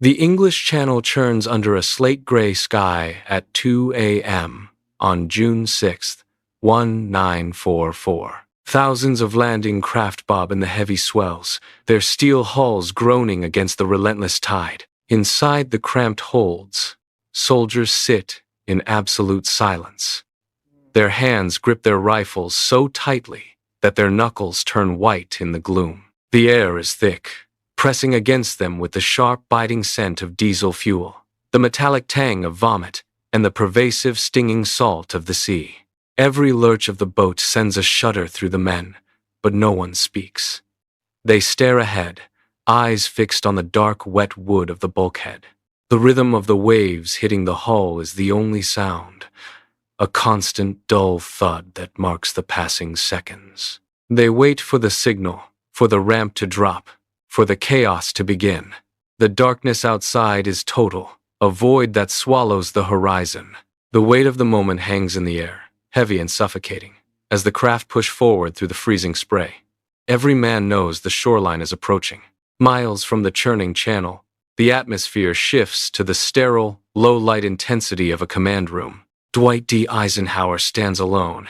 The English Channel churns under a slate-gray sky at 2 a.m. on June 6, 1944. Thousands of landing craft bob in the heavy swells, their steel hulls groaning against the relentless tide. Inside the cramped holds, soldiers sit in absolute silence. Their hands grip their rifles so tightly that their knuckles turn white in the gloom. The air is thick, pressing against them with the sharp, biting scent of diesel fuel, the metallic tang of vomit, and the pervasive, stinging salt of the sea. Every lurch of the boat sends a shudder through the men, but no one speaks. They stare ahead, eyes fixed on the dark, wet wood of the bulkhead. The rhythm of the waves hitting the hull is the only sound, a constant, dull thud that marks the passing seconds. They wait for the signal, for the ramp to drop, for the chaos to begin. The darkness outside is total, a void that swallows the horizon. The weight of the moment hangs in the air, heavy and suffocating, as the craft push forward through the freezing spray. Every man knows the shoreline is approaching. Miles from the churning channel, the atmosphere shifts to the sterile, low-light intensity of a command room. Dwight D. Eisenhower stands alone,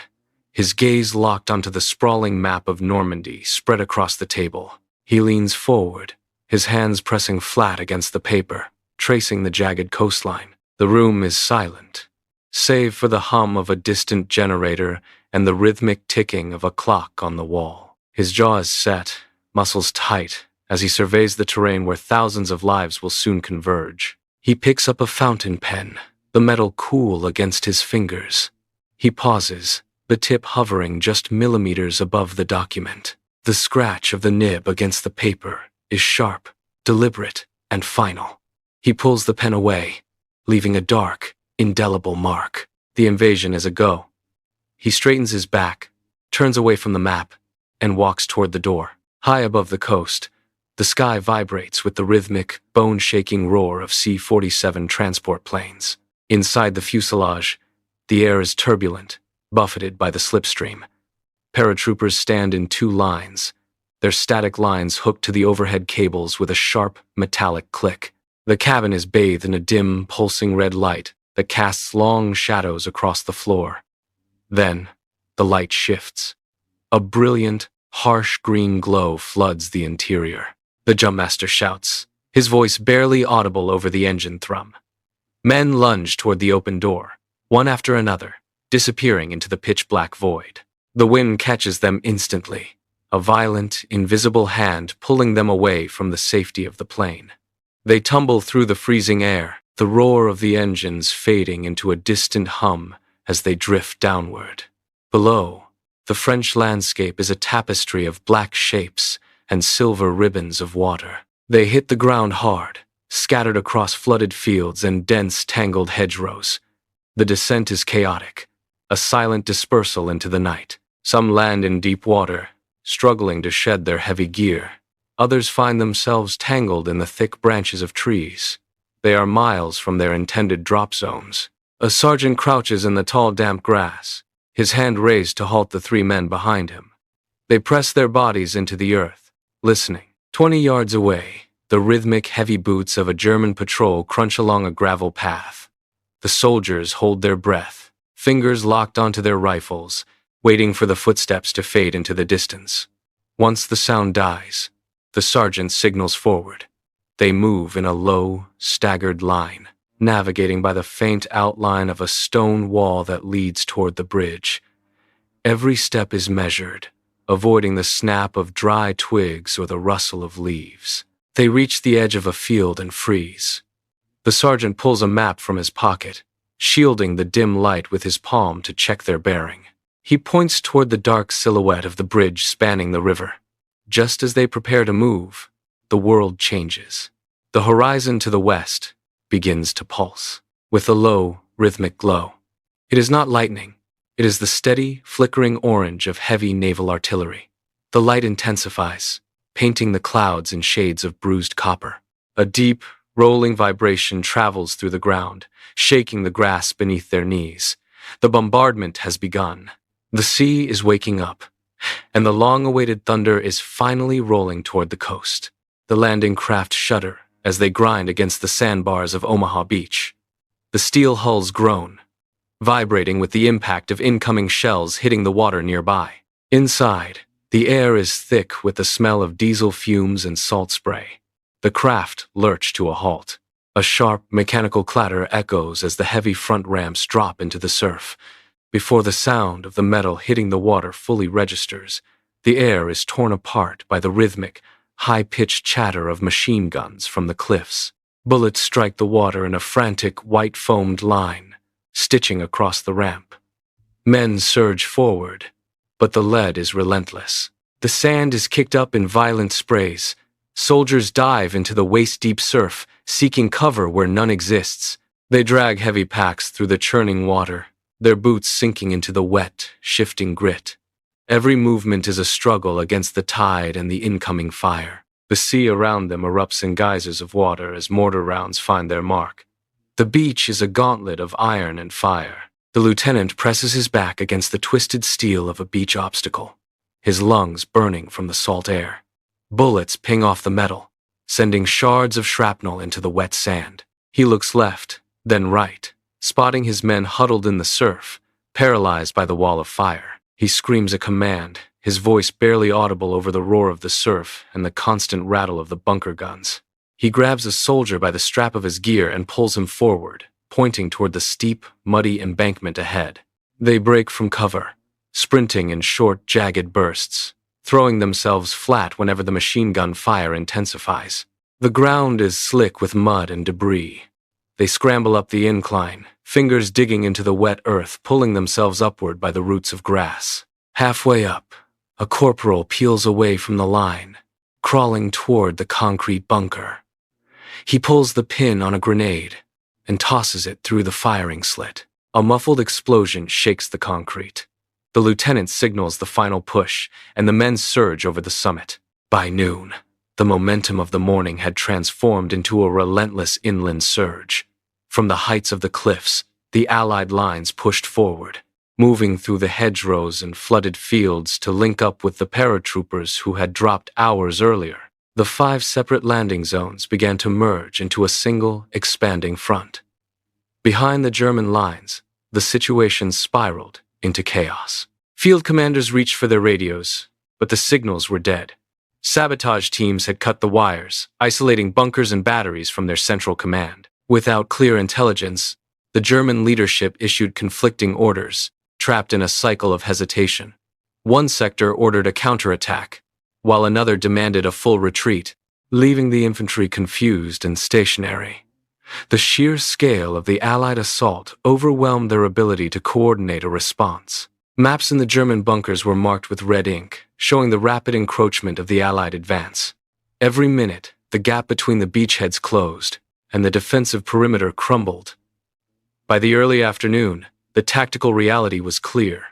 his gaze locked onto the sprawling map of Normandy spread across the table. He leans forward, his hands pressing flat against the paper, tracing the jagged coastline. The room is silent, save for the hum of a distant generator and the rhythmic ticking of a clock on the wall. His jaw is set, muscles tight, as he surveys the terrain where thousands of lives will soon converge. He picks up a fountain pen, the metal cool against his fingers. He pauses, the tip hovering just millimeters above the document. The scratch of the nib against the paper is sharp, deliberate, and final. He pulls the pen away, leaving a dark, indelible mark. The invasion is a go. He straightens his back, turns away from the map, and walks toward the door. High above the coast, the sky vibrates with the rhythmic, bone-shaking roar of C-47 transport planes. Inside the fuselage, the air is turbulent, buffeted by the slipstream. Paratroopers stand in two lines, their static lines hooked to the overhead cables with a sharp, metallic click. The cabin is bathed in a dim, pulsing red light that casts long shadows across the floor. Then, the light shifts. A brilliant, harsh green glow floods the interior. The jumpmaster shouts, his voice barely audible over the engine thrum. Men lunge toward the open door, one after another, disappearing into the pitch-black void. The wind catches them instantly, a violent, invisible hand pulling them away from the safety of the plane. They tumble through the freezing air, the roar of the engines fading into a distant hum as they drift downward. Below, the French landscape is a tapestry of black shapes and silver ribbons of water. They hit the ground hard, scattered across flooded fields and dense, tangled hedgerows. The descent is chaotic, a silent dispersal into the night. Some land in deep water, struggling to shed their heavy gear. Others find themselves tangled in the thick branches of trees. They are miles from their intended drop zones. A sergeant crouches in the tall, damp grass, his hand raised to halt the three men behind him. They press their bodies into the earth, listening. 20 yards away, the rhythmic, heavy boots of a German patrol crunch along a gravel path. The soldiers hold their breath, fingers locked onto their rifles, waiting for the footsteps to fade into the distance. Once the sound dies, the sergeant signals forward. They move in a low, staggered line, navigating by the faint outline of a stone wall that leads toward the bridge. Every step is measured, avoiding the snap of dry twigs or the rustle of leaves. They reach the edge of a field and freeze. The sergeant pulls a map from his pocket, shielding the dim light with his palm to check their bearing. He points toward the dark silhouette of the bridge spanning the river. Just as they prepare to move, the world changes. The horizon to the west begins to pulse, with a low, rhythmic glow. It is not lightning. It is the steady, flickering orange of heavy naval artillery. The light intensifies, painting the clouds in shades of bruised copper. A deep, rolling vibration travels through the ground, shaking the grass beneath their knees. The bombardment has begun. The sea is waking up, and the long-awaited thunder is finally rolling toward the coast. The landing craft shudder as they grind against the sandbars of Omaha Beach. The steel hulls groan, vibrating with the impact of incoming shells hitting the water nearby. Inside, the air is thick with the smell of diesel fumes and salt spray. The craft lurch to a halt. A sharp, mechanical clatter echoes as the heavy front ramps drop into the surf. Before the sound of the metal hitting the water fully registers, the air is torn apart by the rhythmic, high-pitched chatter of machine guns from the cliffs. Bullets strike the water in a frantic, white-foamed line, stitching across the ramp. Men surge forward, but the lead is relentless. The sand is kicked up in violent sprays. Soldiers dive into the waist-deep surf, seeking cover where none exists. They drag heavy packs through the churning water, their boots sinking into the wet, shifting grit. Every movement is a struggle against the tide and the incoming fire. The sea around them erupts in geysers of water as mortar rounds find their mark. The beach is a gauntlet of iron and fire. The lieutenant presses his back against the twisted steel of a beach obstacle, his lungs burning from the salt air. Bullets ping off the metal, sending shards of shrapnel into the wet sand. He looks left, then right, spotting his men huddled in the surf, paralyzed by the wall of fire. He screams a command, his voice barely audible over the roar of the surf and the constant rattle of the bunker guns. He grabs a soldier by the strap of his gear and pulls him forward, pointing toward the steep, muddy embankment ahead. They break from cover, sprinting in short, jagged bursts, throwing themselves flat whenever the machine gun fire intensifies. The ground is slick with mud and debris. They scramble up the incline, fingers digging into the wet earth, pulling themselves upward by the roots of grass. Halfway up, a corporal peels away from the line, crawling toward the concrete bunker. He pulls the pin on a grenade and tosses it through the firing slit. A muffled explosion shakes the concrete. The lieutenant signals the final push, and the men surge over the summit. By noon, the momentum of the morning had transformed into a relentless inland surge. From the heights of the cliffs, the Allied lines pushed forward, moving through the hedgerows and flooded fields to link up with the paratroopers who had dropped hours earlier. The 5 separate landing zones began to merge into a single, expanding front. Behind the German lines, the situation spiraled into chaos. Field commanders reached for their radios, but the signals were dead. Sabotage teams had cut the wires, isolating bunkers and batteries from their central command. Without clear intelligence, the German leadership issued conflicting orders, trapped in a cycle of hesitation. One sector ordered a counterattack, while another demanded a full retreat, leaving the infantry confused and stationary. The sheer scale of the Allied assault overwhelmed their ability to coordinate a response. Maps in the German bunkers were marked with red ink, showing the rapid encroachment of the Allied advance. Every minute, the gap between the beachheads closed, and the defensive perimeter crumbled. By the early afternoon, the tactical reality was clear.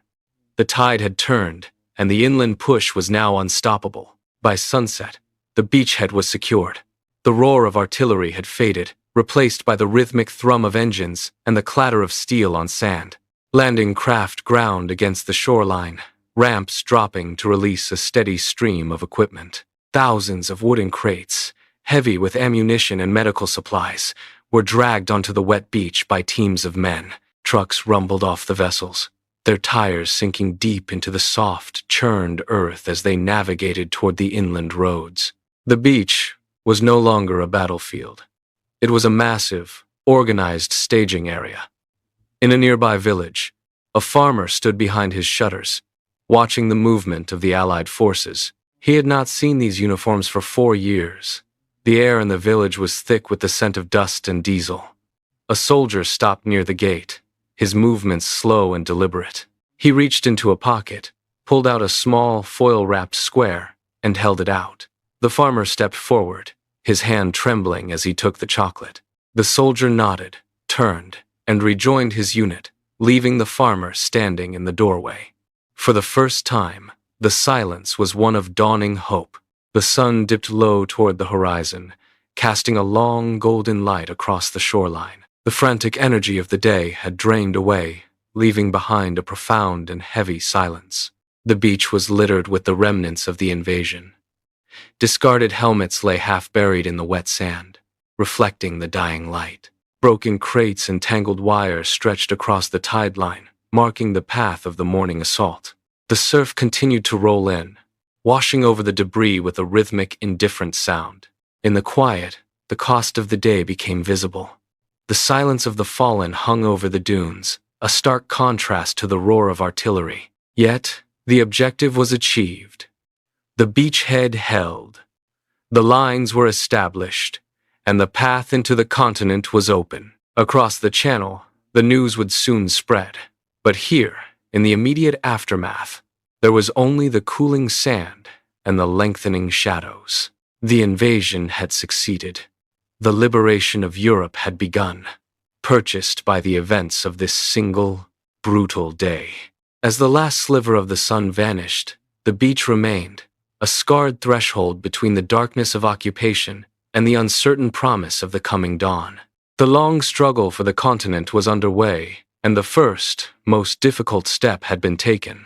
The tide had turned, and the inland push was now unstoppable. By sunset, the beachhead was secured. The roar of artillery had faded, replaced by the rhythmic thrum of engines and the clatter of steel on sand. Landing craft ground against the shoreline, ramps dropping to release a steady stream of equipment. Thousands of wooden crates, heavy with ammunition and medical supplies, were dragged onto the wet beach by teams of men. Trucks rumbled off the vessels, their tires sinking deep into the soft, churned earth as they navigated toward the inland roads. The beach was no longer a battlefield. It was a massive, organized staging area. In a nearby village, a farmer stood behind his shutters, watching the movement of the Allied forces. He had not seen these uniforms for 4 years. The air in the village was thick with the scent of dust and diesel. A soldier stopped near the gate, his movements slow and deliberate. He reached into a pocket, pulled out a small, foil-wrapped square, and held it out. The farmer stepped forward, his hand trembling as he took the chocolate. The soldier nodded, turned, and rejoined his unit, leaving the farmer standing in the doorway. For the first time, the silence was one of dawning hope. The sun dipped low toward the horizon, casting a long golden light across the shoreline. The frantic energy of the day had drained away, leaving behind a profound and heavy silence. The beach was littered with the remnants of the invasion. Discarded helmets lay half buried in the wet sand. reflecting the dying light. Broken crates and tangled wires stretched across the tide line, marking the path of the morning assault. The surf continued to roll in, washing over the debris with a rhythmic, indifferent sound. In the quiet, the cost of the day became visible. The silence of the fallen hung over the dunes, a stark contrast to the roar of artillery. Yet, the objective was achieved. The beachhead held. The lines were established, and the path into the continent was open. Across the channel, the news would soon spread. But here, in the immediate aftermath, there was only the cooling sand and the lengthening shadows. The invasion had succeeded. The liberation of Europe had begun, purchased by the events of this single, brutal day. As the last sliver of the sun vanished, the beach remained, a scarred threshold between the darkness of occupation and the uncertain promise of the coming dawn. The long struggle for the continent was underway, and the first, most difficult step had been taken.